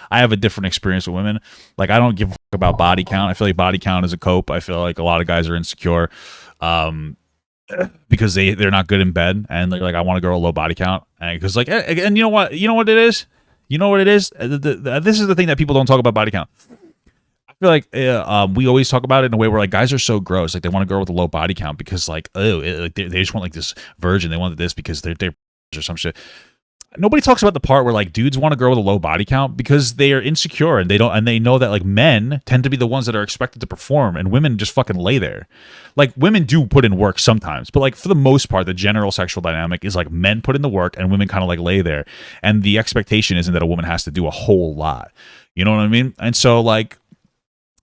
I have a different experience with women. Like, I don't give a fuck about body count. I feel like body count is a cope. I feel like a lot of guys are insecure because they're not good in bed, and they're like, I want a girl with low body count, and because like, and you know what it is, this is the thing that people don't talk about body count. I feel like we always talk about it in a way where like guys are so gross, like they want a girl with a low body count because like, oh, like they just want like this virgin, they want this because they're or some shit. Nobody talks about the part where like dudes want a girl with a low body count because they are insecure and they know that like men tend to be the ones that are expected to perform and women just fucking lay there. Like women do put in work sometimes, but like for the most part, the general sexual dynamic is like men put in the work and women kind of like lay there. And the expectation isn't that a woman has to do a whole lot. You know what I mean? And so like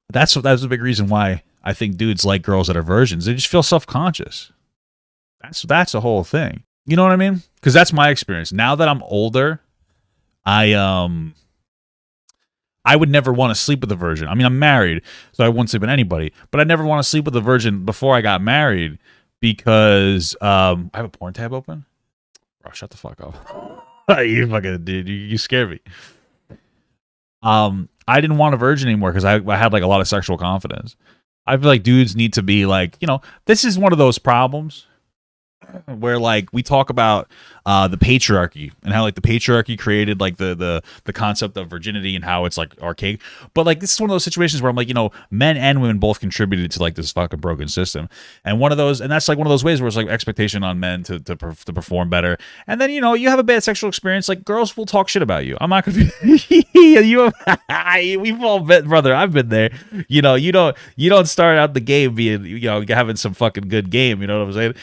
that's a big reason why I think dudes like girls that are virgins. They just feel self-conscious. That's the whole thing. You know what I mean? Because that's my experience. Now that I'm older, I would never want to sleep with a virgin. I mean, I'm married, so I wouldn't sleep with anybody. But I never want to sleep with a virgin before I got married because I have a porn tab open. Bro, shut the fuck up. You fucking dude, you scare me. I didn't want a virgin anymore because I had like a lot of sexual confidence. I feel like dudes need to be like, you know, this is one of those problems where like we talk about the patriarchy and how like the patriarchy created like the concept of virginity and how it's like archaic, but like this is one of those situations where I'm like, you know, men and women both contributed to like this fucking broken system, and that's like one of those ways where it's like expectation on men to perform better, and then you know you have a bad sexual experience, like girls will talk shit about you. I'm not gonna be we've all been, brother, I've been there. You know, you don't start out the game being, you know, having some fucking good game, you know what I'm saying?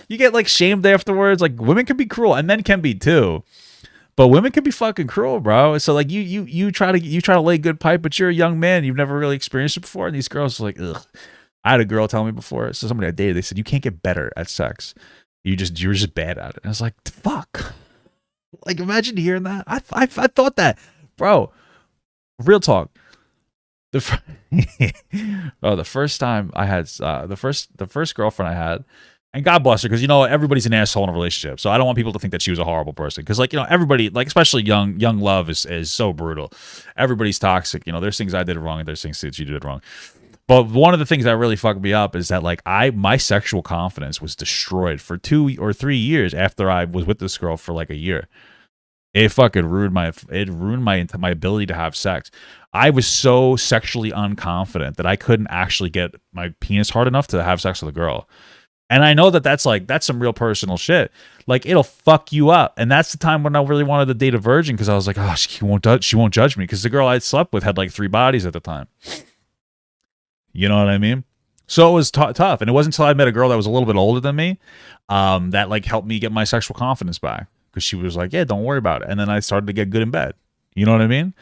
You get like shamed afterwards. Like women can be cruel and men can be too, but women can be fucking cruel, bro. So like you try to lay good pipe, but you're a young man, you've never really experienced it before, and these girls are like, ugh. I had a girl tell me before, so somebody I dated, they said you can't get better at sex, you're just bad at it. And I was like, fuck, like imagine hearing that. I thought that, bro, real talk. The first time I had the first girlfriend I had. And God bless her, because, you know, everybody's an asshole in a relationship. So I don't want people to think that she was a horrible person. Because, like, you know, everybody, like, especially young love is so brutal. Everybody's toxic. You know, there's things I did wrong and there's things that she did wrong. But one of the things that really fucked me up is that, like, my sexual confidence was destroyed for 2 or 3 years after I was with this girl for, like, a year. It fucking ruined my ability to have sex. I was so sexually unconfident that I couldn't actually get my penis hard enough to have sex with a girl. And I know that's some real personal shit. Like, it'll fuck you up. And that's the time when I really wanted to date a virgin, because I was like, oh, she won't judge me, because the girl I slept with had like 3 bodies at the time. You know what I mean? So it was tough. And it wasn't until I met a girl that was a little bit older than me that like helped me get my sexual confidence back, because she was like, yeah, don't worry about it. And then I started to get good in bed. You know what I mean?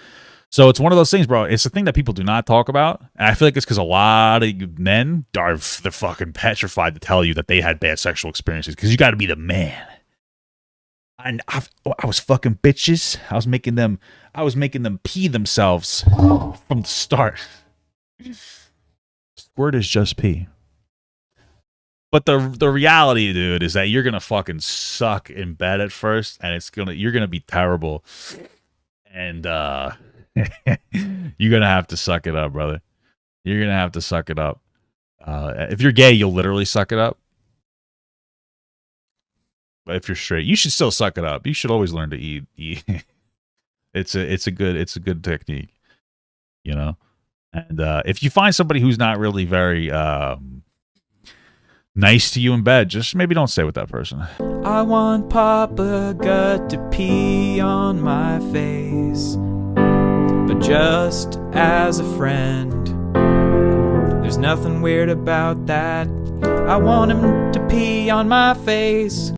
So it's one of those things, bro. It's the thing that people do not talk about. And I feel like it's because a lot of men they're fucking petrified to tell you that they had bad sexual experiences, because you got to be the man. And I was fucking bitches. I was making them pee themselves from the start. Squirt is just pee. But the reality, dude, is that you're gonna fucking suck in bed at first, and you're gonna be terrible. And you're gonna have to suck it up, brother. You're gonna have to suck it up. If you're gay, you'll literally suck it up. But if you're straight, you should still suck it up. You should always learn to eat. It's a good technique, you know. And if you find somebody who's not really very nice to you in bed, just maybe don't stay with that person. I want Papa Gut to pee on my face, but just as a friend. There's nothing weird about that. I want him to pee on my face.